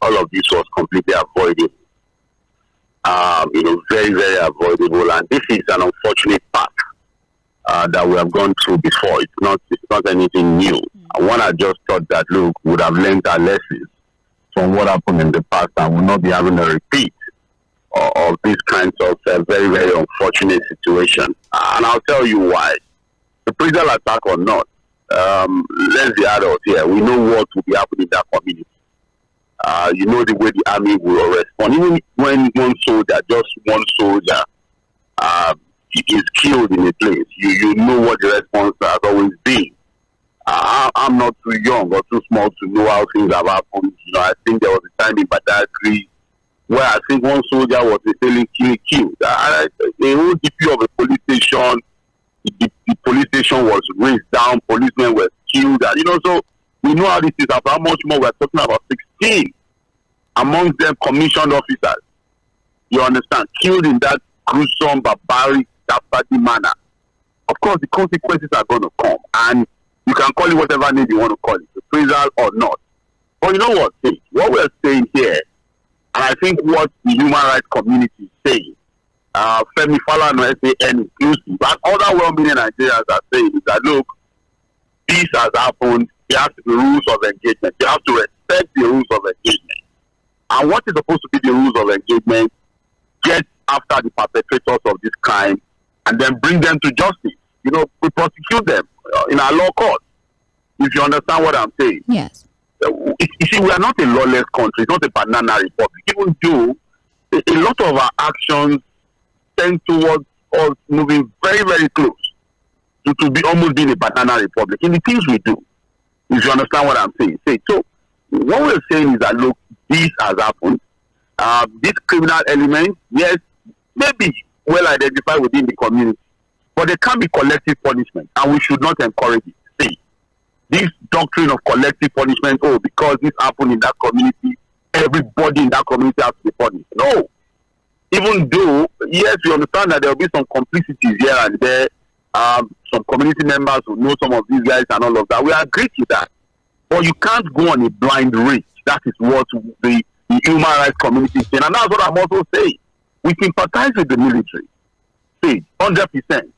all of this was completely avoidable. Very, very avoidable. And this is an unfortunate path that we have gone through before. It's not anything new. One had just thought that, look, we would have learned our lessons from what happened in the past and will not be having a repeat of these kinds of very, very unfortunate situations. And I'll tell you why. The reprisal attack or not, let's be adults here. We know what will be happening in that community. The way the army will respond. Even when one soldier, just one soldier, is killed in a place, you know what the response has always been. I'm not too young or too small to know how things have happened. I think there was a time in Badagry where I think one soldier was killed. The whole DP of a police station, the police station was razed down, policemen were killed, and so we know how this is. How much more we're talking about 16 amongst them commissioned officers. You understand? Killed in that gruesome, barbaric, dastardly manner. Of course, the consequences are going to come, and you can call it whatever name you want to call it, reprisal or not. But you know what? What we're saying here, and I think what the human rights community is saying, Femi Falana, SAN inclusive, and other well-meaning Nigerians are saying is that, look, this has happened. There has to be rules of engagement. You have to respect the rules of engagement. And what is supposed to be the rules of engagement? Get after the perpetrators of this crime and then bring them to justice. We prosecute them in our law court. If you understand what I'm saying. Yes. You see, we are not a lawless country. It's not a banana republic. Even though a lot of our actions tend towards us moving very, very close to be almost being a banana republic in the things we do. If you understand what I'm saying. So what we're saying is that, look, this has happened. This criminal element, yes, maybe well identified within the community, but there can be collective punishment, and we should not encourage it. This doctrine of collective punishment, because this happened in that community, everybody in that community has to be punished. No. Even though, yes, we understand that there will be some complicities here and there, some community members who know some of these guys and all of that. We agree to that. But you can't go on a blind race. That is what the human rights community is saying. And that's what I'm also saying. We sympathize with the military. 100%.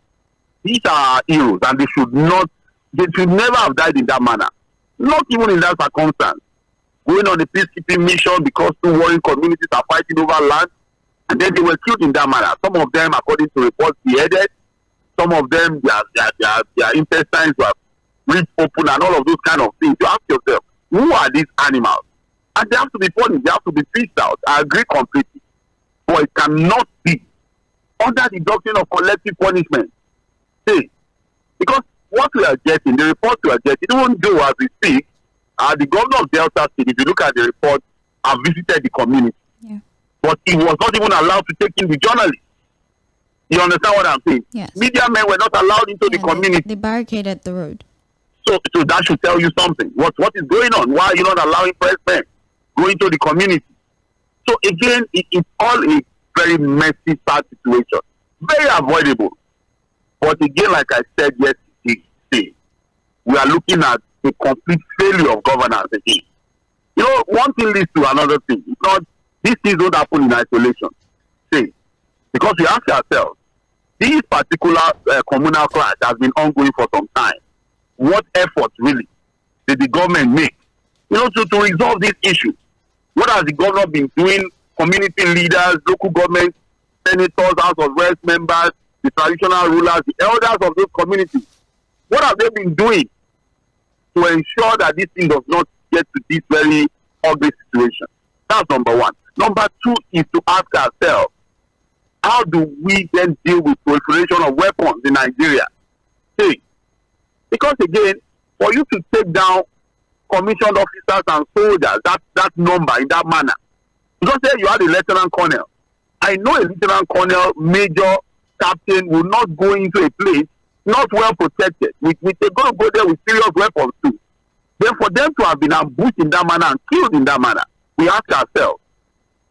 These are heroes, and they should never have died in that manner. Not even in that circumstance. Going on a peacekeeping mission because two warring communities are fighting over land, and then they were killed in that manner. Some of them, according to reports, beheaded. Some of them, their intestines were ripped open and all of those kind of things. You ask yourself, who are these animals? And they have to be punished. They have to be fished out. I agree completely. But it cannot be under the doctrine of collective punishment. Because what we are getting, the reports we are getting, even though as we speak, the governor of Delta State, if you look at the report, have visited the community. Yeah. But he was not even allowed to take in the journalists. You understand what I'm saying? Yes. Media men were not allowed into the community. They barricaded the road. So that should tell you something. What is going on? Why are you not allowing press men go into the community? So again, it's all a very messy, sad situation. Very avoidable. But again, like I said yesterday, we are looking at a complete failure of governance again. One thing leads to another thing. It's not, these things don't happen in isolation. Because we ask ourselves, this particular communal clash has been ongoing for some time. What efforts really did the government make, to resolve this issue? What has the government been doing? Community leaders, local government, senators, House of Reps members, the traditional rulers, the elders of those communities. What have they been doing to ensure that this thing does not get to this very ugly situation? That's number one. Number two is to ask ourselves, how do we then deal with proliferation of weapons in Nigeria? Because again, for you to take down commissioned officers and soldiers, that number in that manner, because there you had a lieutenant colonel. I know a lieutenant colonel, major, captain will not go into a place not well protected. They're going to go there with serious weapons too. Then for them to have been ambushed in that manner and killed in that manner, we ask ourselves,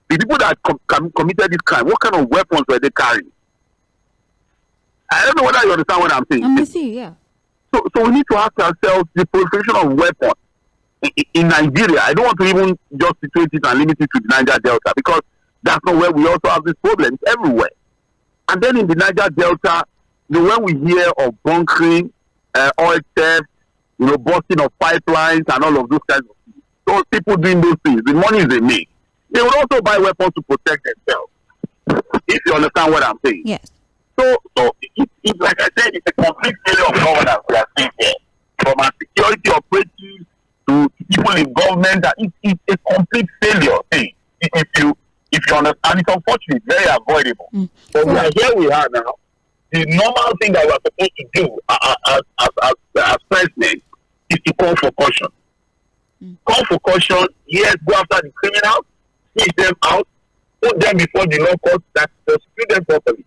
the people that committed this crime, what kind of weapons were they carrying? I don't know whether you understand what I'm saying. I'm with you, yeah. So we need to ask ourselves the proliferation of weapons. in Nigeria, I don't want to even just situate it and limit it to the Niger Delta, because that's not where we also have these problems everywhere. And then in the Niger Delta, when we hear of bunkering, oil theft, busting of pipelines and all of those kinds of things, those people doing those things, the money they make, they would also buy weapons to protect themselves. If you understand what I'm saying. Yes. So it's like I said, it's a complete failure of governance we are seeing here. From our security operatives to people in government, that it's a complete failure thing. If you understand, it's unfortunate, very avoidable. But we are here we are now. The normal thing that we are supposed to do as president is to call for caution. Call for caution, yes, go after the criminals, seize them out, put them before the law court, that prosecute them properly.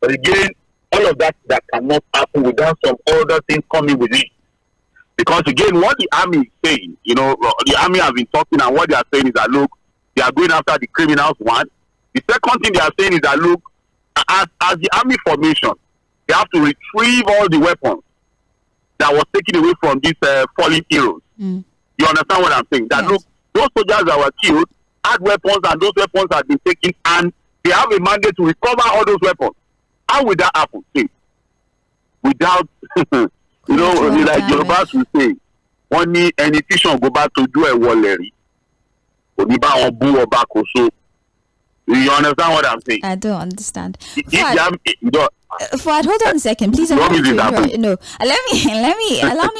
But again, all of that cannot happen without some other things coming with it. Because again, what the army is saying, the army have been talking, and what they are saying is that, look, they are going after the criminals, one. The second thing they are saying is that, look, as the army formation, they have to retrieve all the weapons that was taken away from these fallen heroes. You understand what I'm saying? That, yes. Look, those soldiers that were killed had weapons, and those weapons had been taken, and they have a mandate to recover all those weapons. How would that happen? See, without, like Yorubas will say, only any teacher go back to do a wallery. You understand what I'm saying? I don't understand. Fouad, hold on a second, please. Allow me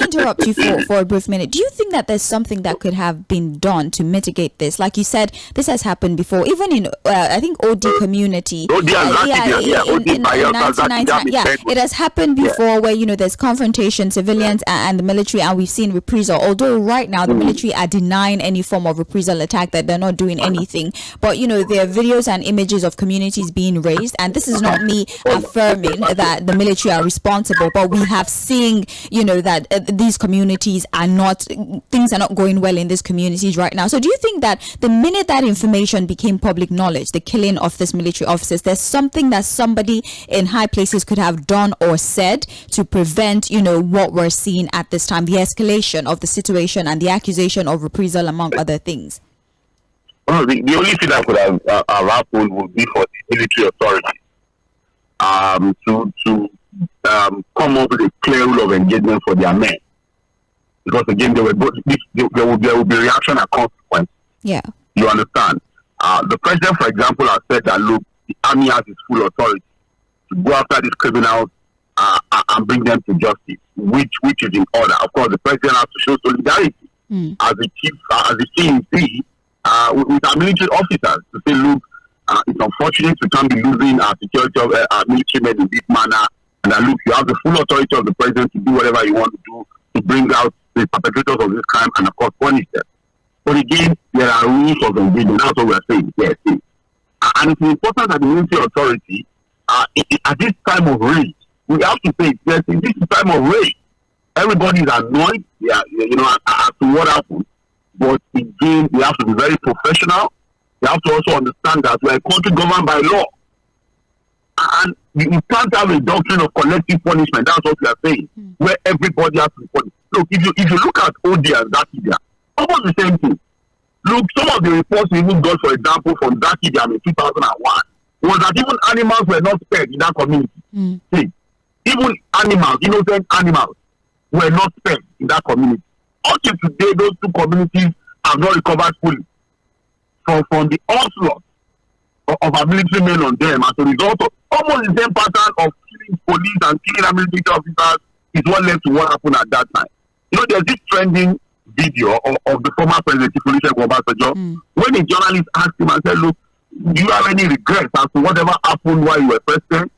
interrupt you for a brief minute. Do you think that there's something that could have been done to mitigate this? Like you said, this has happened before, even in I think OD community. In 1999, it has happened before, where there's confrontation, civilians and the military, and we've seen reprisal. Although right now the military are denying any form of reprisal attack, that they're not doing anything. But there are videos and images of communities being raised, and this is not me affirming that the military are responsible, but we have seen that these communities things are not going well in these communities right now. So do you think that the minute that information became public knowledge, the killing of this military officers, there's something that somebody in high places could have done or said to prevent what we're seeing at this time, the escalation of the situation and the accusation of reprisal, among other things? Well, the only thing that could have happened would be for the military authorities to come up with a clear rule of engagement for their men, because again there will be reaction and consequence. Yeah, you understand. The president, for example, has said that, look, the army has its full authority to go after these criminals and bring them to justice, which is in order. Of course, the president has to show solidarity as the CNC with our military officers to say, look, it's unfortunate we can't be losing our security of our military men in this manner, and that, look, you have the full authority of the president to do whatever you want to do to bring out the perpetrators of this crime and, of course, punish them. But again, there are rules of engagement. That's what we're saying. Yes, and it's important that the military authority, at this time of rage, we have to say, yes, in this time of rage, everybody is annoyed, as to what happened. But again, we have to be very professional. We have to also understand that we're a country governed by law. And you can't have a doctrine of collective punishment. That's what we are saying, where everybody has to be punished. Look, if you look at OD and Zakidam, almost the same thing. Look, some of the reports we even got, for example, from Zakidam in 2001, was that even animals were not spared in that community. See, even animals, innocent animals, were not spared in that community. Until today, those two communities have not recovered fully from the onslaught of our military men on them as a result of almost the same pattern of killing police and killing our military officers is what led to what happened at that time. There's this trending video of the former president, Tᴏɪᴛᴛᴇʀ Morszáᴘ, when a journalist asked him and said, look, do you have any regrets as to whatever happened while you were president?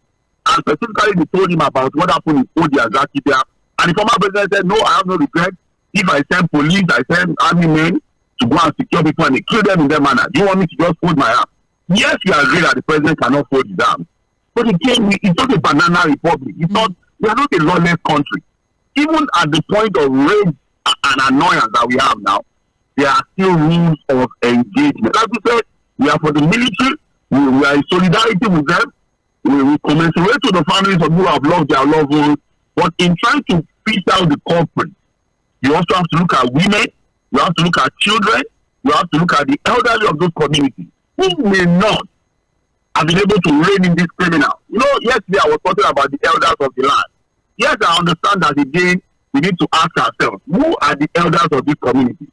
And specifically, they told him about what happened in Odi and Zakidam. And the former president said, no, I have no regrets. If I send police, I send army men to go and secure people and they kill them in that manner, do you want me to just fold my arms? Yes, we agree that the president cannot fold his arms. But again, it's not a banana republic. We are not a lawless country. Even at the point of rage and annoyance that we have now, there are still rules of engagement. Like we said, we are for the military, we are in solidarity with them, we commensurate to the families of who have lost their loved ones, but in trying to fish out the culprit, you also have to look at women, you have to look at children, you have to look at the elderly of those communities who may not have been able to rein in this criminal. Yesterday I was talking about the elders of the land. Yes, I understand that again, we need to ask ourselves, who are the elders of this community?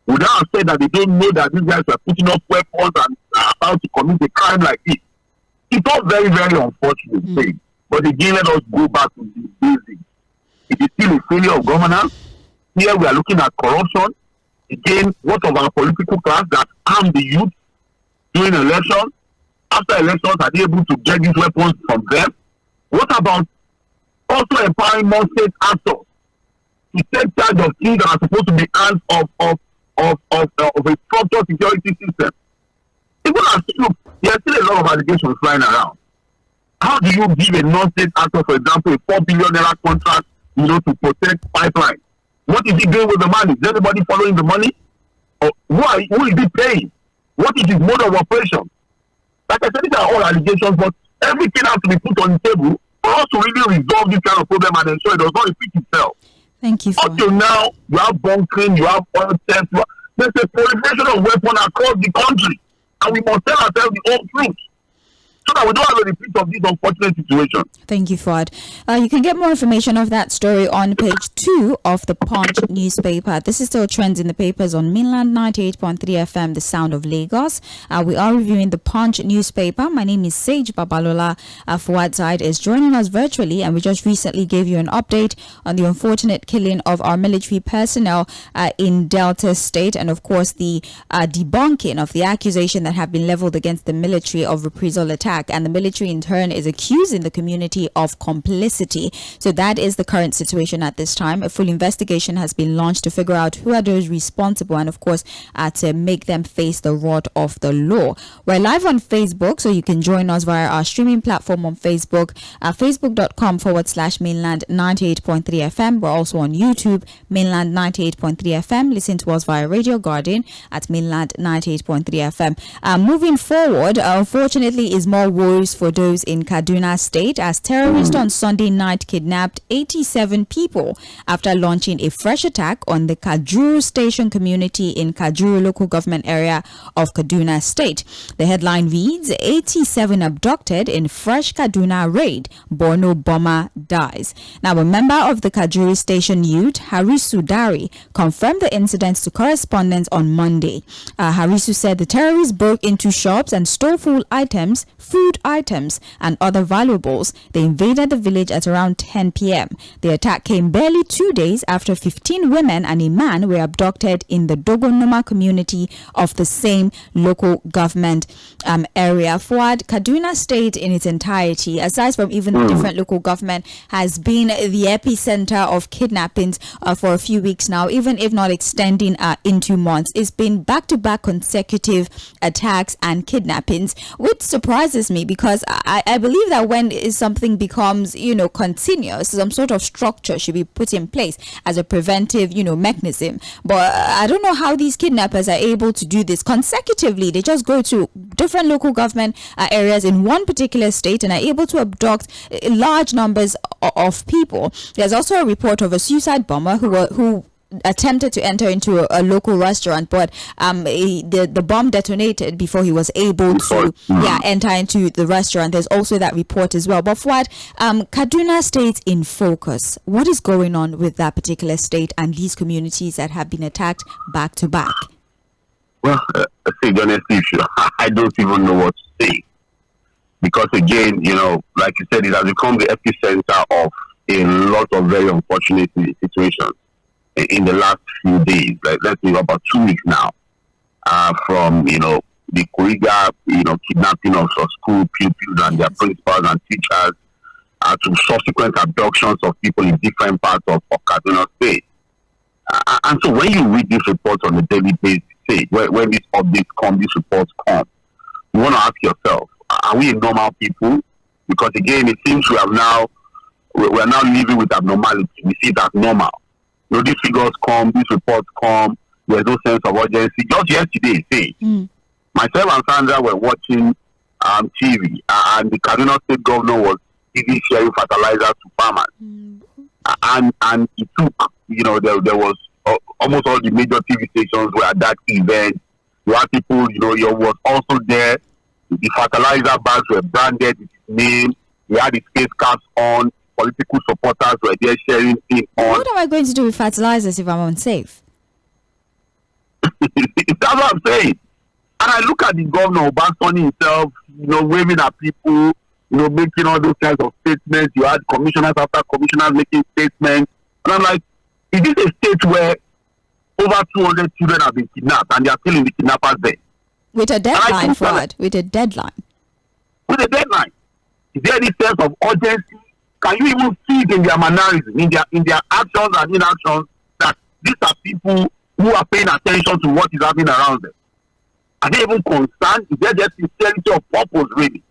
Would I have said that they don't know that these guys are putting up weapons and are about to commit a crime like this? It's all very, very unfortunate thing. But again, let us go back to the basics. It is still a failure of governance. Here we are looking at corruption. Again, what of our political class that arm the youth during elections? After elections, are they able to get these weapons from them? What about also empowering more state actors to take charge of things that are supposed to be hands of a structured security system? Even as there are still a lot of allegations flying around. How do you give a non-state actor, for example, a $4 billion contract, to protect pipelines? What is he doing with the money? Is anybody following the money? Or who is he paying? What is his mode of operation? Like I said, these are all allegations, but everything has to be put on the table for us to really resolve this kind of problem and ensure it does not repeat itself. Thank you. Up till now, you have bunkering, you have oil theft, there's a proliferation of weapons across the country, and we must tell ourselves the whole truth, so that we don't have a repeat of this unfortunate situation. Thank you, Fuad. You can get more information of that story on page 2 of the Punch newspaper. This is still trends in the papers on Mainland 98.3 FM, the sound of Lagos. We are reviewing the Punch newspaper. My name is Sage Babalola. Fuad Side is joining us virtually, and we just recently gave you an update on the unfortunate killing of our military personnel in Delta State, and of course the debunking of the accusation that have been leveled against the military of reprisal attack. And the military in turn is accusing the community of complicity. So that is the current situation at this time. A full investigation has been launched to figure out who are those responsible, and of course to make them face the wrath of the law. We're live on Facebook, so you can join us via our streaming platform on Facebook, facebook.com/mainland 98.3 FM. We're also on YouTube, mainland 98.3 FM. Listen to us via Radio Garden at mainland 98.3 FM. Moving forward, unfortunately, is more woes for those in Kaduna State, as terrorists on Sunday night kidnapped 87 people after launching a fresh attack on the Kajuru Station community in Kajuru local government area of Kaduna State. The headline reads, 87 abducted in fresh Kaduna raid, Borno bomber dies. Now, a member of the Kajuru Station youth, Harisu Dari, confirmed the incidents to correspondents on Monday. Harisu said the terrorists broke into shops and stole food items, and other valuables. They invaded the village at around 10 p.m. The attack came barely 2 days after 15 women and a man were abducted in the Dogonoma community of the same local government area. Fuad, Kaduna State in its entirety, aside from even the different local government, has been the epicenter of kidnappings for a few weeks now, even if not extending into months. It's been back-to-back consecutive attacks and kidnappings, which surprises me, because I believe that when something becomes, continuous, some sort of structure should be put in place as a preventive, mechanism. But I don't know how these kidnappers are able to do this consecutively. They just go to different local government areas in one particular state and are able to abduct large numbers of people. There's also a report of a suicide bomber who attempted to enter into a local restaurant, but the bomb detonated before he was able to enter into the restaurant. There's also that report as well. But Fuad, Kaduna State in focus. What is going on with that particular state and these communities that have been attacked back to back? Well, say honestly, I don't even know what to say, because again, like you said, it has become the epicenter of a lot of very unfortunate situations in the last few days. Like, let's say about 2 weeks now, from the Kuriga, kidnapping of school pupils and their principals and teachers, to subsequent abductions of people in different parts of Kaduna State. And so when you read these reports on a daily basis, when these updates come, these reports come, you want to ask yourself, are we normal people? Because again, it seems we're now living with abnormality. We see it as normal. These figures come, these reports come, there's no sense of urgency. Just yesterday, myself and Sandra were watching TV, and the Kaduna State governor was giving sharing fertilizer to farmers. And it took, there was almost all the major TV stations were at that event. You had people, you was also there. The fertilizer bags were branded with his name. He had his face caps on. Political supporters were there sharing in on. What am I going to do with fertilizers if I'm unsafe? That's what I'm saying. And I look at the governor Obasanjo himself, waving at people, making all those kinds of statements. You had commissioners after commissioners making statements. And I'm like, is this a state where over 200 children have been kidnapped and they are still in the kidnappers' den? With a deadline, Fuad. With a deadline. With a deadline. Is there any sense of urgency? Can you even see it in their mannerism, in their actions and inactions, that these are people who are paying attention to what is happening around them? Are they even concerned? Is there just sincerity of purpose, really?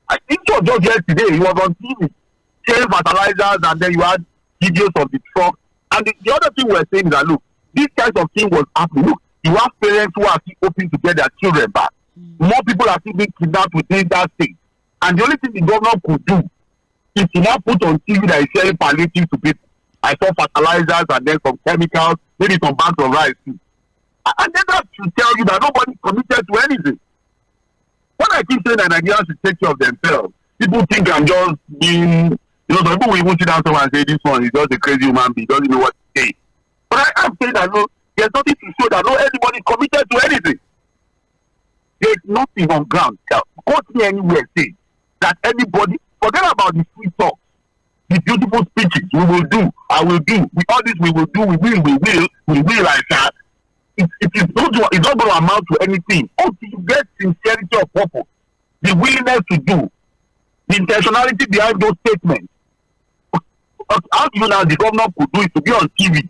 I think so. Just yesterday, he was on TV sharing fertilizers, and then you had videos of the truck. And the other thing we're saying is that, look, this kind of thing was happening. Look, you have parents who are still hoping to get their children back. More people are still being kidnapped within that state. And the only thing the governor could do is to now put on TV that is sharing palliatives to people. I saw fertilizers and then some chemicals, maybe some bags of rice too. And then that should tell you that nobody committed to anything. When I keep saying that Nigerians should take care of themselves, people think I'm just being, some people will even sit down somewhere and say this one is just a crazy human being, doesn't know what to say. But I'm saying that no, there's nothing to show that anybody committed to anything. There's nothing on ground. Go to me anywhere say that anybody, forget about the sweet talk, the beautiful speeches, we will do, I will do, with all this we will do, we will like that. It's not going to amount to anything. Until you get sincerity of purpose, the willingness to do, the intentionality behind those statements. How do you know the governor could do it to be on TV?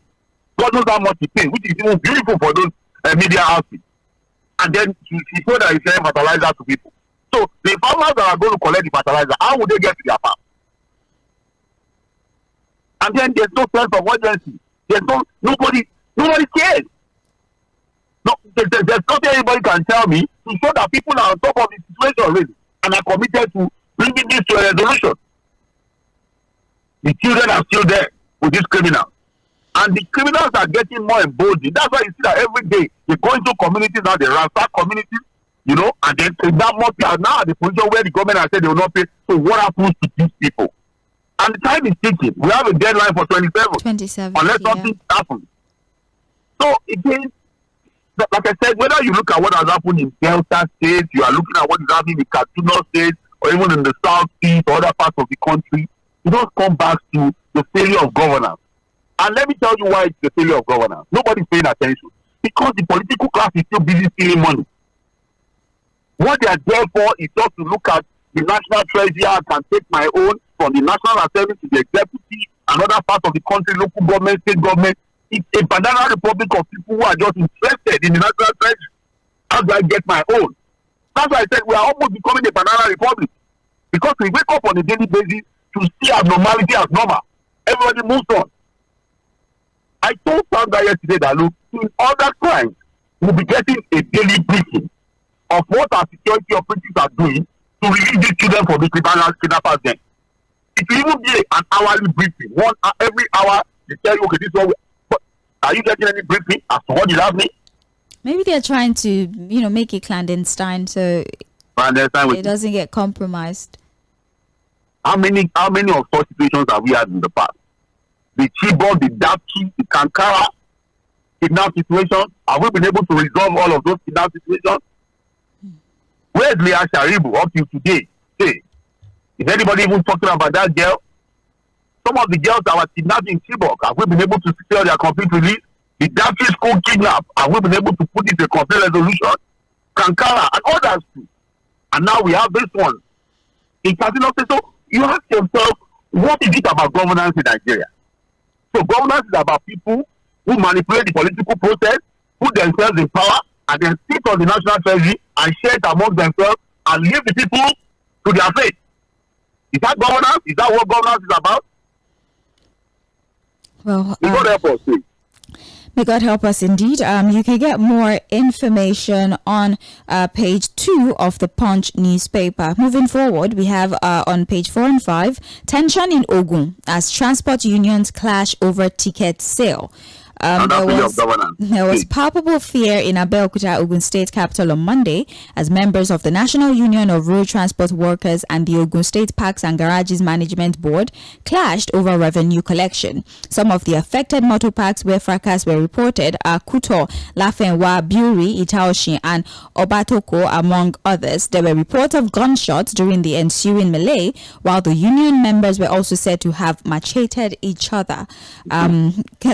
God knows how much he pays, which is even beautiful for those media outfits. And then he showed that he's selling fertilizer to people. So the farmers that are going to collect the fertilizer, how would they get to their farm? And then there's no sense of urgency. There's nobody cares. No, there's nothing anybody can tell me to show that people are on top of the situation already and are committed to bringing this to a resolution. The children are still there with these criminals. And the criminals are getting more emboldened. That's why you see that every day they go into communities now, they ransack communities, and then kidnap more people. Now at the position where the government has said they will not pay. So what happens to these people? And the time is ticking. We have a deadline for 27. Unless something happens. So again, like I said, whether you look at what has happened in Delta State, you are looking at what is happening in Kaduna State, or even in the Southeast or other parts of the country, you don't come back to the failure of governance. And let me tell you why it's the failure of governance. Nobody's paying attention. Because the political class is still busy stealing money. What they are there for is just to look at the national treasury and take my own from the National Assembly to the executive and other parts of the country, local government, state government. It's a banana republic of people who are just interested in the national treasury. How do I get my own? That's why I said we are almost becoming a banana republic. Because we wake up on a daily basis to see abnormality as normal. Everybody moves on. I told Sandra yesterday that, look, in other crimes, we'll be getting a daily briefing of what our security operatives are doing to release these children from the kidnappers then. It will even be an hourly briefing. Every hour, they tell you, okay, this is what but are you getting any briefing as to what is happening? Maybe they're trying to, make it clandestine so it doesn't get compromised. How many of such situations have we had in the past? The Chibok, the Dapchi, the Kankara kidnap situations. Have we been able to resolve all of those kidnap situations? Where's Leah Sharibu up to today? Hey, is anybody even talking about that girl? Some of the girls that were kidnapped in Chibok, have we been able to secure their complete release? The Dapchi school kidnap, have we been able to put it in a complete resolution? Kankara and others too. And now we have this one. In Casino, so you ask yourself, what is it about governance in Nigeria? So governance is about people who manipulate the political process, put themselves in power, and then sit on the national treasury and share it among themselves and leave the people to their fate. Is that governance? Is that what governance is about? Well, may God help us, please. May God help us indeed. You can get more information on page 2 of the Punch newspaper. Moving forward, we have on page 4 and 5, tension in Ogun as transport unions clash over ticket sale. There was palpable fear in 𝐴bēòkútà, Ogun State capital on Monday as members of the National Union of Road Transport Workers and the Ogun State Parks and Garages Management Board clashed over revenue collection. Some of the affected motor parks where fracas were reported are Kútọ̀, Láfẹnwá, Buri, Ìta-Òṣìn, and Ọbátókò, among others. There were reports of gunshots during the ensuing melee, while the union members were also said to have macheted each other.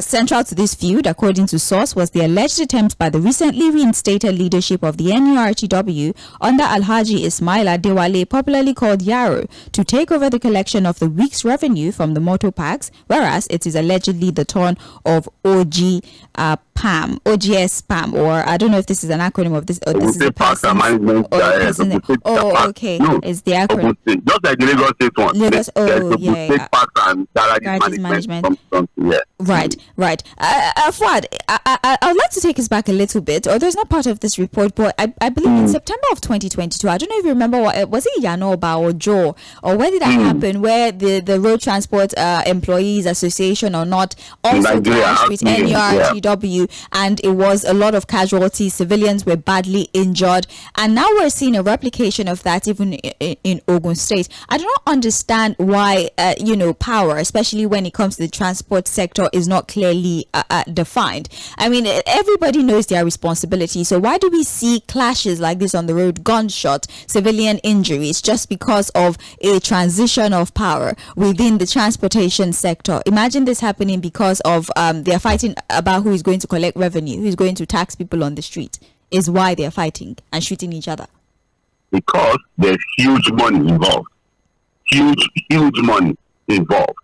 Central to this feud, according to source, was the alleged attempt by the recently reinstated leadership of the NURTW under Alhaji Ismail Adewale, popularly called Yaro, to take over the collection of the week's revenue from the motor parks, whereas it is allegedly the turn of OGS PAM, or I don't know if this is an acronym of this, or this is a person. Okay, no, it's the acronym. Just like the Lagos State one. Lagos, Parks and Garages Management. Right. Fuad, I would like to take us back a little bit, although it's not part of this report, but I believe in September of 2022, I don't know if you remember, was it Yanoba or Joe, or where did that happen, where the Road Transport Employees Association or not also clashed with NURTW, and it was a lot of casualties, civilians were badly injured, and now we're seeing a replication of that even in Ogun State. I do not understand why, power, especially when it comes to the transport sector, is not clearly defined. I mean, everybody knows their responsibility, so why do we see clashes like this on the road, gunshot, civilian injuries, just because of a transition of power within the transportation sector? Imagine this happening because of they're fighting about who is going to collect revenue, who is going to tax people on the street, is why they're fighting and shooting each other. Because there's huge money involved. Huge money involved.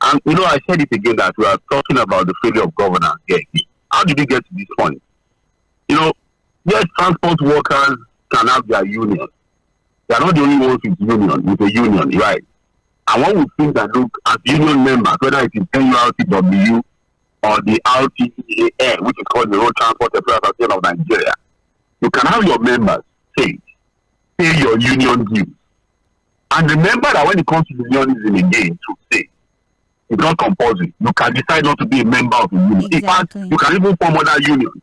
And I said it again that we are talking about the failure of governance here. How did we get to this point? Yes, transport workers can have their union. They are not the only ones with a union, right? And one would think that, look, as union members, whether it is NURTW or the RTAN, which is called the Road Transport Employees Association of Nigeria, you can have your members pay your union dues. And remember that when it comes to unionism again, to say, it's not compulsory. You can decide not to be a member of a union. Exactly. In fact, you can even form other unions.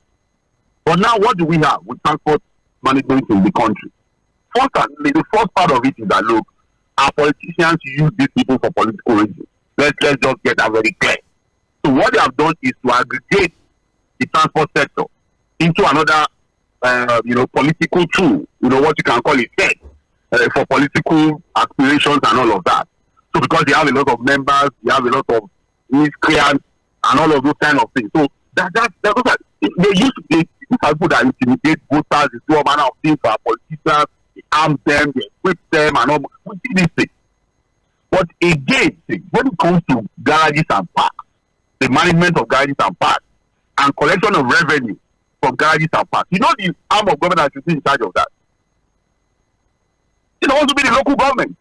But now, what do we have with transport management in the country? The first part of it is that, look, our politicians use these people for political reasons. Let's just get that very clear. So what they have done is to aggregate the transport sector into another, political tool. What you can call it, for political aspirations and all of that. So because they have a lot of members, they have a lot of miscreants and all of those kind of things. So they used to be people that intimidate voters, they do all manner of things for our politicians, they arm them, they equip them, and all. We see these things. But again, when it comes to garages and parks, the management of garages and parks, and collection of revenue from garages and parks, the arm of government that should be in charge of that. It's supposed to be the local government.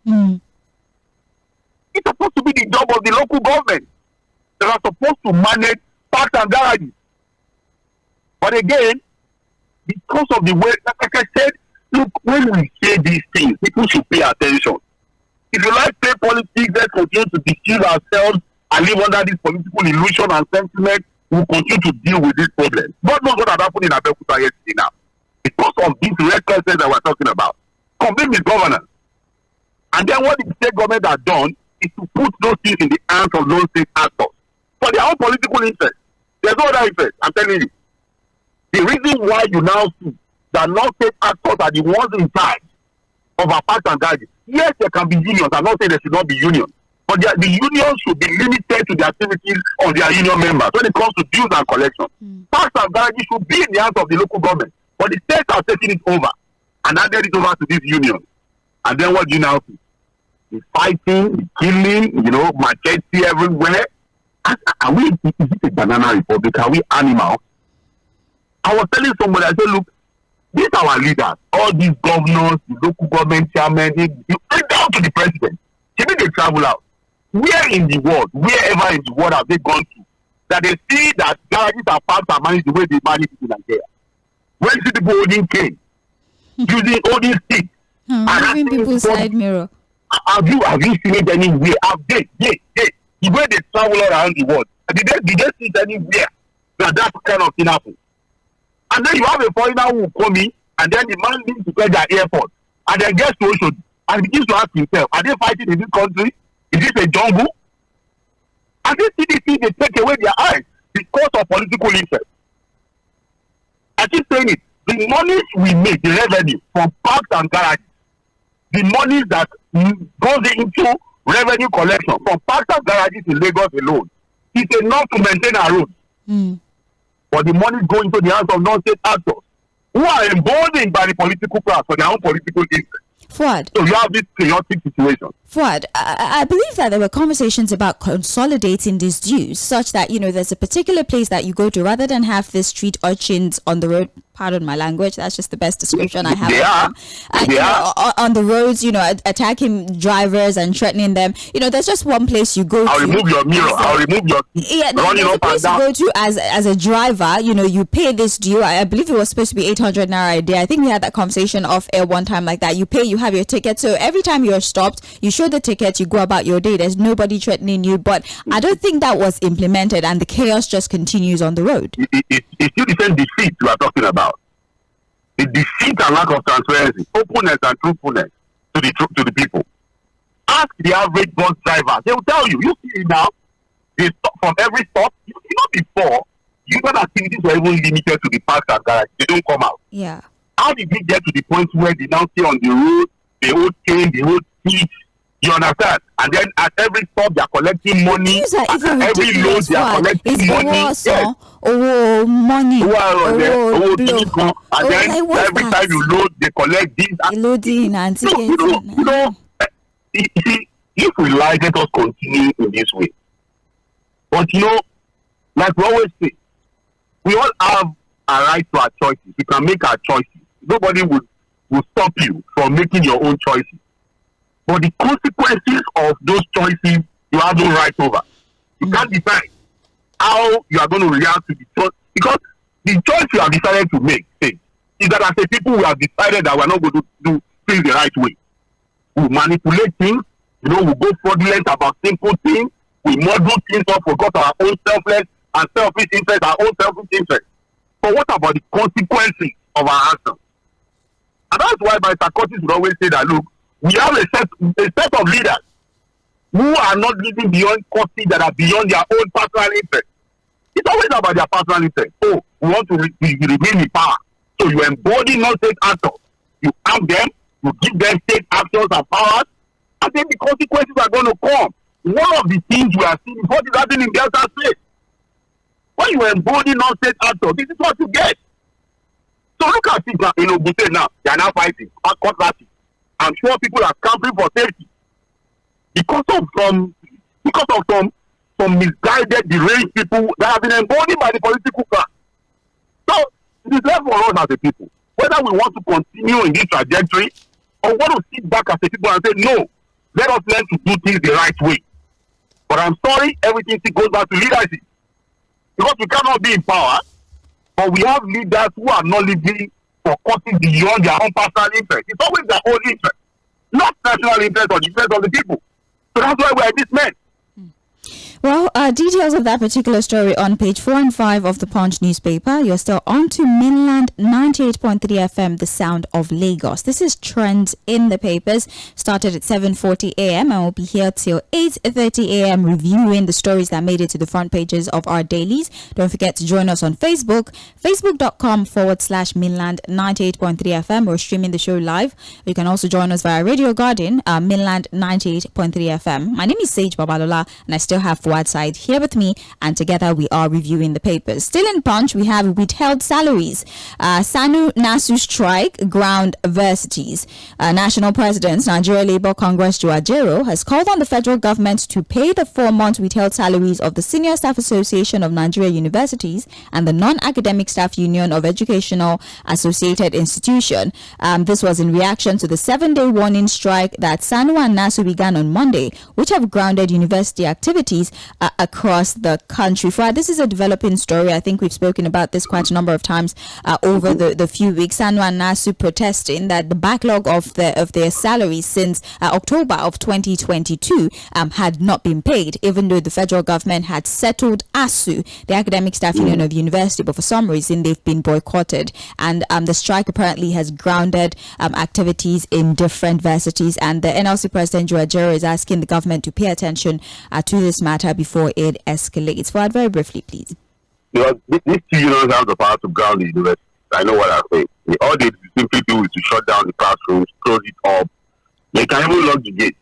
It's supposed to be the job of the local government. They are supposed to manage parks and garages. But again, because of the way, like I said, look, when we say these things, people should pay attention. If you like play politics, let's continue to deceive ourselves and live under this political illusion and sentiment. We'll continue to deal with this problem. God knows what has happened in 𝐴bēòkútà yesterday now. Because of this recklessness that we're talking about. Complete misgovernance. And then what the state government has done is to put those things in the hands of those state actors for their own political interest. There's no other interest, I'm telling you. The reason why you now see that non-state actors are the ones in charge of our parks and garages. Yes, there can be unions. I'm not saying there should not be unions. But the unions should be limited to the activities of their union members when it comes to dues and collection. Parks and garages should be in the hands of the local government. But the states are taking it over and handed it over to these unions. And then what do you now see? The fighting, the killing, machete everywhere. Is it a banana republic? Are we animals? I was telling somebody, I said, look, these are our leaders, all these governors, the local government chairmen, they down to the president. Maybe they travel out. Wherever in the world have they gone to, that they see that garages and parks are managed the way they manage it in Nigeria? When you see people holding cane, using all these sticks, giving people side mirror. Have you seen it anywhere? The way they travel all around the world, did they see it anywhere that kind of thing happen. And then you have a foreigner who will come in, and then the man needs to get their airport, and then gets to Oshodi, and begins to ask himself, are they fighting in this country? Is this a jungle? And this CDC, they take away their eyes because of political interest. I keep saying it. The monies we make, the revenue from parks and garages, the monies that goes into revenue collection from parks and garages in Lagos alone is enough to maintain our roads. But the money going into the hands of non-state actors who are emboldened by the political class for their own political interest. Fouad. So you have this chaotic situation. Fouad, I believe that there were conversations about consolidating these dues such that, there's a particular place that you go to rather than have the street urchins on the road. Pardon my language, that's just the best description I have. They are. On the roads, attacking drivers and threatening them. There's just one place you go to. I'll remove your mirror. I'll remove your running up and down. You go to as a driver, you pay this due. I believe it was supposed to be 800 naira a day. I think we had that conversation off air one time like that. You pay, you have your ticket. So every time you're stopped, you show the ticket, you go about your day. There's nobody threatening you. But I don't think that was implemented, and the chaos just continues on the road. It's still the same deceit we are talking about. The deceit and lack of transparency, openness and truthfulness to the people. Ask the average bus driver; they will tell you. You see now, they stop from every stop. Before, human activities were even limited to the parks and garages. They don't come out. Yeah. How did we get to the point where they now stay on the road, the whole chain, the whole seat? You understand? And then at every stop, they are collecting money. At every load, they are collecting money. Yes. Money. And then every time you load, they collect this. Loading and tickets. If we like, let us continue in this way. But like we always say, we all have a right to our choices. We can make our choices. Nobody will stop you from making your own choices. But the consequences of those choices, you have no right over. You can't decide how you are going to react to the choice. Because the choice you have decided to make is that as a people, we have decided that we are not going to do things the right way. We manipulate things. We go fraudulent about simple things. We model things up, forgot our own selfless and selfish interest, our own selfish interest. But what about the consequences of our actions? And that's why my psychologists would always say that, look, we have a set of leaders who are not living beyond causes that are beyond their own personal interest. It's always about their personal interest. So we want to remain in power. So you embody non-state actors. You arm them, you give them state actions and powers, and then the consequences are going to come. One of the things we are seeing is what is happening in Delta State. When you embody non-state actors, this is what you get. So look at it now. Ogun now, they are now fighting. I'm sure people are camping for safety because of some misguided, deranged people that have been embodied by the political class. So it is left for us as a people, whether we want to continue in this trajectory or want to sit back as a people and say, no, let us learn to do things the right way. But I'm sorry, everything still goes back to leadership. Because we cannot be in power, but we have leaders who are not living for causes beyond their own personal interest. It's always their own interest, not national interest or the interest of the people. So that's why we are this man. Well, details of that particular story on page 4 and 5 of the Punch newspaper. You're still on to Mainland 98.3 FM, the sound of Lagos. This is Trends in the Papers. Started at 7:40 a.m. and we'll be here till 8:30 a.m. reviewing the stories that made it to the front pages of our dailies. Don't forget to join us on Facebook, facebook.com/Mainland 98.3 FM. We're streaming the show live. You can also join us via Radio Garden, Mainland 98.3 FM. My name is Sage Babalola, and I still have Fouad Side here with me, and together we are reviewing the papers. Still in Punch, we have withheld salaries. SANU-NASU strike ground universities. National President, Nigeria Labour Congress Joe Ajero, has called on the federal government to pay the 4-month withheld salaries of the Senior Staff Association of Nigeria Universities and the Non-Academic Staff Union of Educational Associated Institution. This was in reaction to the 7-day warning strike that SANU and NASU began on Monday, which have grounded university activities across the country. Fouad, this is a developing story. I think we've spoken about this quite a number of times over the few weeks. Sanwo and NASU protesting that the backlog of their salaries since October of 2022 had not been paid, even though the federal government had settled ASU, the Academic Staff Union of the university, but for some reason they've been boycotted. And the strike apparently has grounded activities in different varsities. And the NLC President Joe is asking the government to pay attention to this matter before it escalates. Fouad, very briefly, please. Because these two unions have the power to ground the university. I know what I'm saying. All they simply do is to shut down the classrooms, close it up. They can even lock the gates.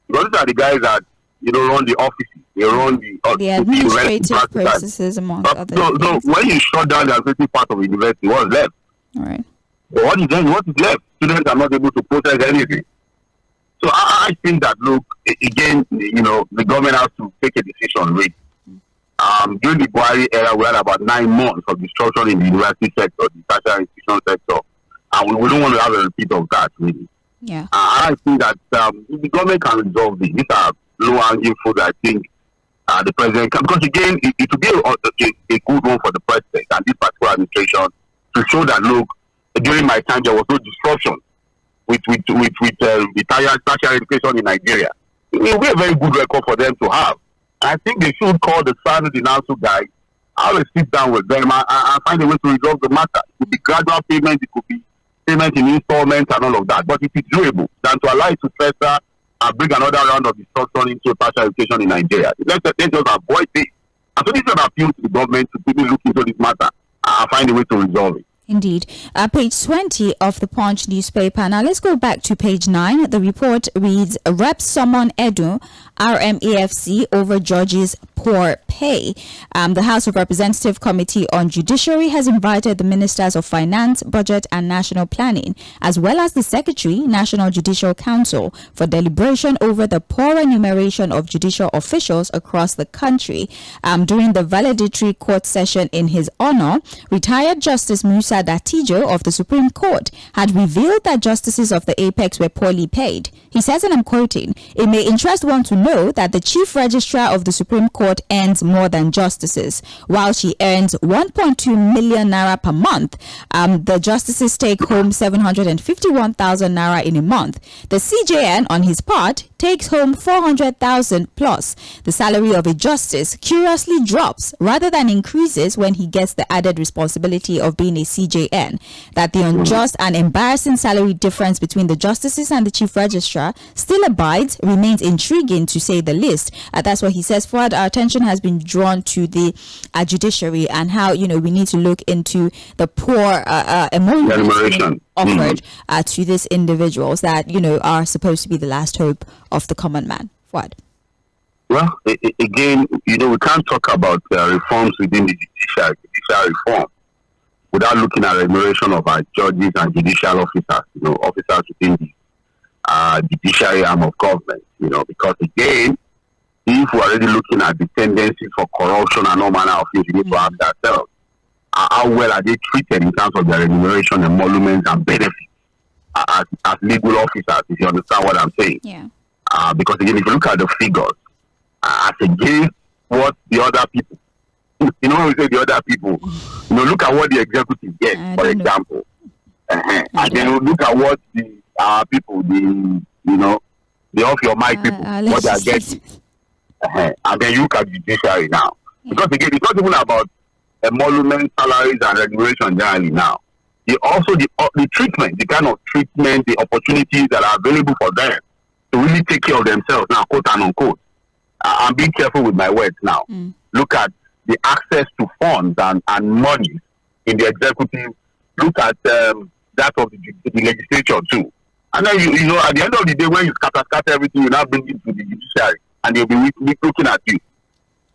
Because these are the guys that run the offices. They run the administrative processes, among other things. So when you shut down the administrative part of the university, what's left? All right. But what is left? Students are not able to process anything. So I think that, look, again, the government has to take a decision. During the Buhari era, we had about 9 months of destruction in the university sector, the tertiary institution sector, and we don't want to have a repeat of that, really. Yeah. I think that the government can resolve this. These are low-hanging fruit, I think, the president can, because again, it will be a good one for the president and this particular administration to show that, look, during my time there was no disruption with the tertiary education in Nigeria. It will be a very good record for them to have. I think they should call the SANU, the NASU guys. I will sit down with them and find a way to resolve the matter. It could be gradual payment, it could be payment in installments and all of that. But it is doable than to allow it to fester and bring another round of destruction into tertiary education in Nigeria. Let's just avoid this. And so this is an appeal to the government to quickly look into this matter and find a way to resolve it. Indeed. Page 20 of the Punch newspaper. Now let's go back to page 9. The report reads, Rep summon Edo, RMAFC over judges' poor pay. The House of Representatives Committee on Judiciary has invited the Ministers of Finance, Budget and National Planning, as well as the Secretary, National Judicial Council, for deliberation over the poor remuneration of judicial officials across the country. During the valedictory court session in his honor, retired Justice Musa Dattijo of the Supreme Court had revealed that justices of the apex were poorly paid. He says, and I'm quoting, "It may interest one to know that the Chief Registrar of the Supreme Court earns more than justices. While she earns 1.2 million naira per month, the justices take home 751,000 naira in a month. The CJN, on his part, takes home 400,000 plus. The salary of a justice curiously drops rather than increases when he gets the added responsibility of being a CJN. That the unjust and embarrassing salary difference between the justices and the chief registrar still abides remains intriguing, to say the least." That's what he says. Fouad, our attention has been drawn to the judiciary and how we need to look into the poor emoluments offered to these individuals that are supposed to be the last hope of the common man. Fouad. Well, again, we can't talk about reforms within the judicial reform without looking at remuneration of our judges and judicial officers, officers within the judiciary arm of government, because again, if we're already looking at the tendencies for corruption and all manner of things, we need to ask ourselves, how well are they treated in terms of their remuneration, emoluments, and benefits as legal officers, if you understand what I'm saying? Yeah. Because again, if you look at the figures, as against what the other people, when we say the other people, look at what the executive gets, for example. And then look at what the people, the off your mic people, what they are getting. And then you look at the judiciary now. Because again, it's not even about emolument, salaries, and remuneration generally now. Also the treatment, the kind of treatment, the opportunities that are available for them to really take care of themselves now, quote and unquote. I'm being careful with my words now. Look at the access to funds and money in the executive. Look at that of the legislature too. And then at the end of the day, when you scatter everything, you now bring it to the judiciary, and they'll be looking at you.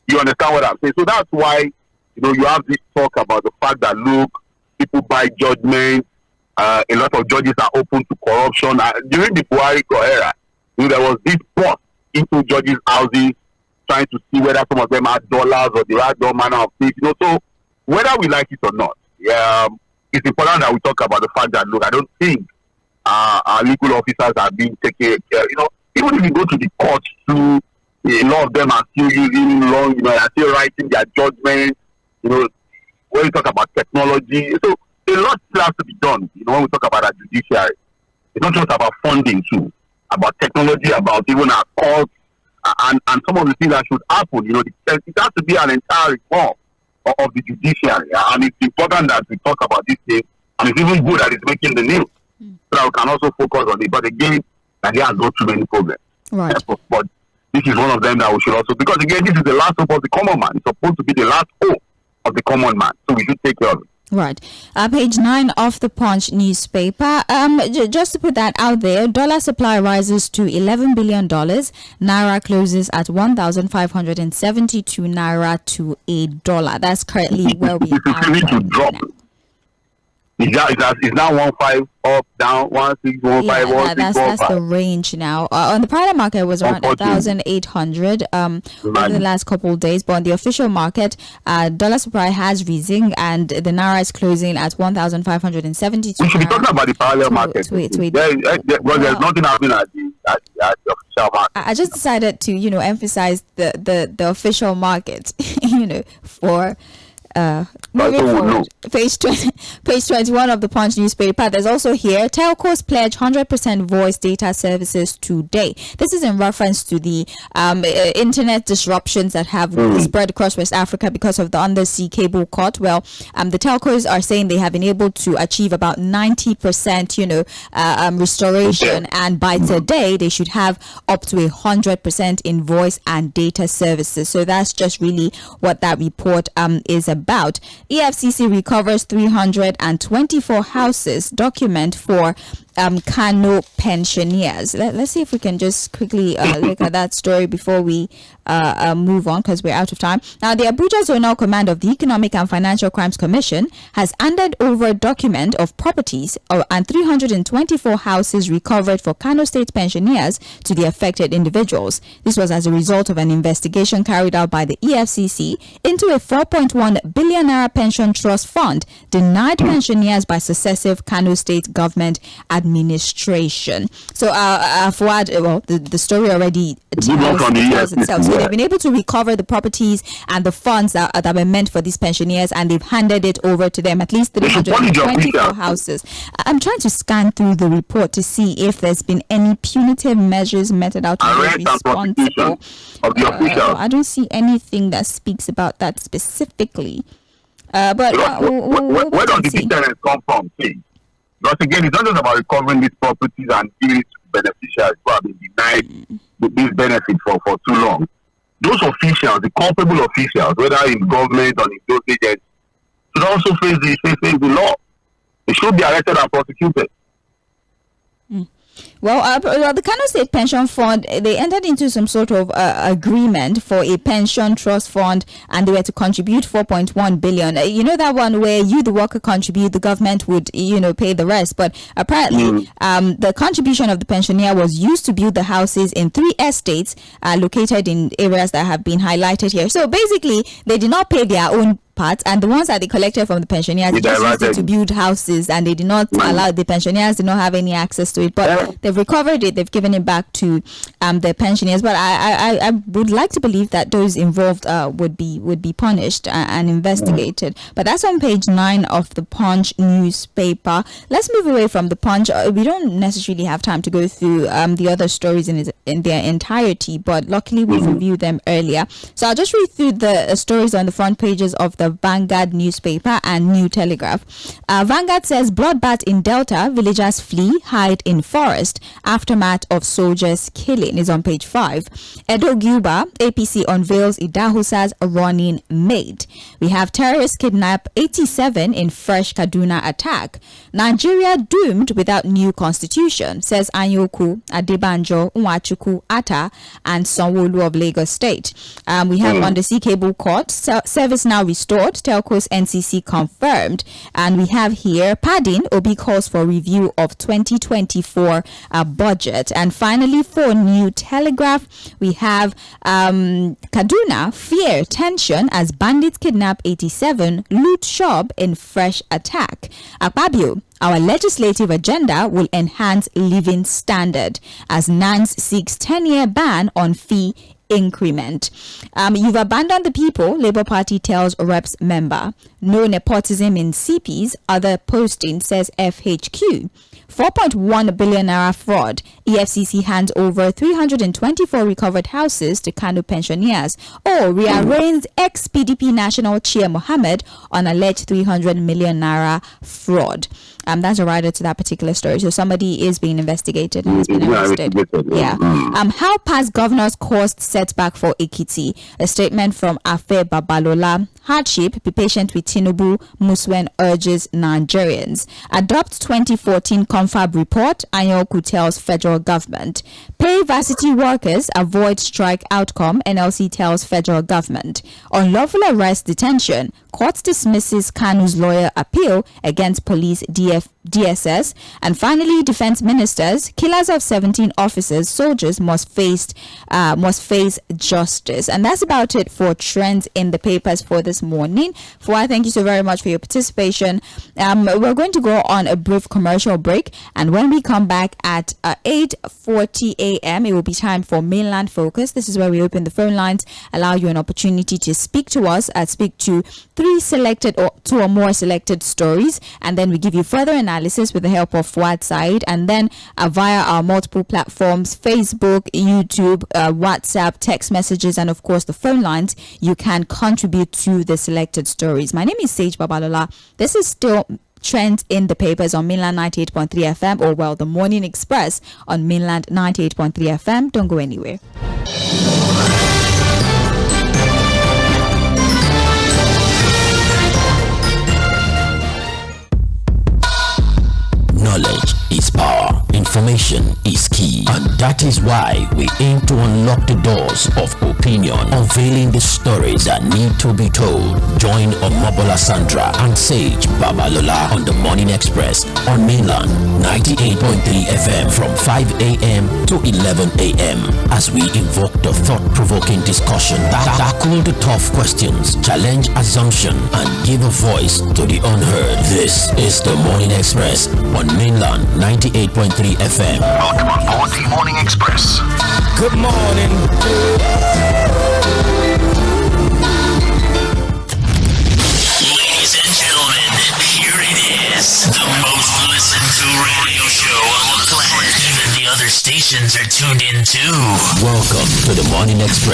You understand what I'm saying? So that's why you have this talk about the fact that look, people buy judgments. A lot of judges are open to corruption. During the Buhari era, there was this bust into judges' houses, trying to see whether some of them had dollars or they had all manner of things. So whether we like it or not, it's important that we talk about the fact that look, I don't think our legal officers are being taken care. Even if you go to the courts to A lot of them are still using long, are still writing their judgments, when we talk about technology. So a lot still has to be done, when we talk about our judiciary. It's not just about funding too, about technology, about even our courts, and some of the things that should happen. It has to be an entire reform of the judiciary. And it's important that we talk about this thing, and it's even good that it's making the news, so that we can also focus on it. But again, Nigeria has got too many problems. Right. But this is one of them that we should also, because again, this is the last hope of the common man. It's supposed to be the last hope of the common man. So we should take care of it. Right. Page 9 of the Punch newspaper. Just to put that out there, dollar supply rises to $11 billion. Naira closes at 1,572 Naira to $1. That's currently where we are. To drop. Now. It's now 1.5 up, down, 1.6, 1.5, that's the range now. On the private market, it was around 1,800 over the last couple of days. But on the official market, dollar supply has risen, and the Naira is closing at 1,572. We should be talking about the parallel market. There's nothing happening at the official market. I just decided to, emphasize the official market, for... moving forward, page 21 of the Punch newspaper. There's also here, telcos pledge 100% voice data services today. This is in reference to the internet disruptions that have spread across West Africa because of the undersea cable cut. Well, the telcos are saying they have been able to achieve about 90%, restoration, and by today they should have up to 100% in voice and data services. So that's just really what that report is about. EFCC recovers 324 houses, document for Kano pensioners. Let's see if we can just quickly look at that story before we move on, because we're out of time. Now, the Abuja Zonal Command of the Economic and Financial Crimes Commission has handed over a document of properties and 324 houses recovered for Kano State pensioners to the affected individuals. This was as a result of an investigation carried out by the EFCC into a 4.1 billion naira pension trust fund denied pensioners by successive Kano State government administration. So, Fuad, the story already tells itself. So they've been able to recover the properties and the funds that were meant for these pensioners, and they've handed it over to them, at least 324 houses. I'm trying to scan through the report to see if there's been any punitive measures meted out to be responsible. I don't see anything that speaks about that specifically. But where does the deterrence come from, please? Because again, it's not just about recovering these properties and giving it to beneficiaries who have been denied this benefit for too long. Those officials, the culpable officials, whether in government or in those agents, should also face the law. They should be arrested and prosecuted. Well, the Kano State Pension Fund, they entered into some sort of agreement for a pension trust fund, and they were to contribute 4.1 billion. You know that one where you, the worker, contribute, the government would, pay the rest. But apparently, the contribution of the pensioner was used to build the houses in 3 estates located in areas that have been highlighted here. So basically, they did not pay their own part, and the ones that they collected from the pensioners just used it to build houses, and they did not allow the pensioners did not have any access to it. But they've recovered it, they've given it back to the pensioners. But I would like to believe that those involved would be punished and investigated. But that's on page 9 of the Punch newspaper. Let's move away from the Punch. We don't necessarily have time to go through the other stories in their entirety, but luckily we've reviewed them earlier. So I'll just read through the stories on the front pages of the Vanguard newspaper and New Telegraph. Vanguard says bloodbath in Delta, villagers flee, hide in forest. Aftermath of soldiers killing is on page 5. Edo Guba, APC unveils Idahosa's running mate. We have terrorists kidnap 87 in fresh Kaduna attack. Nigeria doomed without new constitution, says Anyoku, Adebanjo, Nwachukwu, Atta, and Sanwo-Olu of Lagos State. We have undersea cable cut, service now restored, telcos NCC confirmed. And we have here padding, Obi calls for review of 2024 budget. And finally, for New Telegraph, we have Kaduna, fear, tension as bandits kidnap 87, loot shop in fresh attack. Akpabio, our legislative agenda will enhance living standard as NANS seeks 10-year ban on fee increment. You've abandoned the people, Labour Party tells reps member. No nepotism in CPs, other posting, says FHQ. 4.1 billion naira fraud. EFCC hands over 324 recovered houses to Kano pensioners. Or rearraigns ex-PDP National Chair Mohammed on alleged 300 million naira fraud. That's a rider to that particular story. So somebody is being investigated and has been arrested. Yeah. How past governors caused setback for Ekiti. A statement from Afe Babalola. Hardship, be patient with Tinubu. Muswen urges Nigerians. Adopt 2014 Confab report. Anyoku tells federal government. Pay varsity workers, avoid strike outcome. NLC tells federal government. Unlawful arrest detention. Court dismisses Kanu's lawyer appeal against police DSS. And finally, defense ministers, killers of 17 officers, soldiers must face justice. And that's about it for trends in the papers for this morning. Fᴜā, thank you so very much for your participation. We're going to go on a brief commercial break, and when we come back at 8:40 a.m., it will be time for Mainland Focus. This is where we open the phone lines, allow you an opportunity to speak to us, speak to two or more selected stories, and then we give you further analysis with the help of Fᴜǎd Said, and then via our multiple platforms, Facebook, YouTube, WhatsApp, text messages, and of course the phone lines, you can contribute to the selected stories. My name is Sage Babalola. This is still trends in the papers on Mainland 98.3 FM, or well, the Morning Express on Mainland 98.3 FM. Don't go anywhere. Knowledge is power. Information is key. And that is why we aim to unlock the doors of opinion, unveiling the stories that need to be told. Join Omobola Sandra and Sage Babalola on the Morning Express on Mainland 98.3 FM from 5 a.m. to 11 a.m. as we invoke the thought-provoking discussion that tackle the tough questions, challenge assumption, and give a voice to the unheard. This is the Morning Express on Mainland 98.3 FM. Welcome on board the Morning Express. Good morning. Ladies and gentlemen, here it is. The most listened to radio show on the planet. Even the other stations are tuned in too. Welcome to the Morning Express.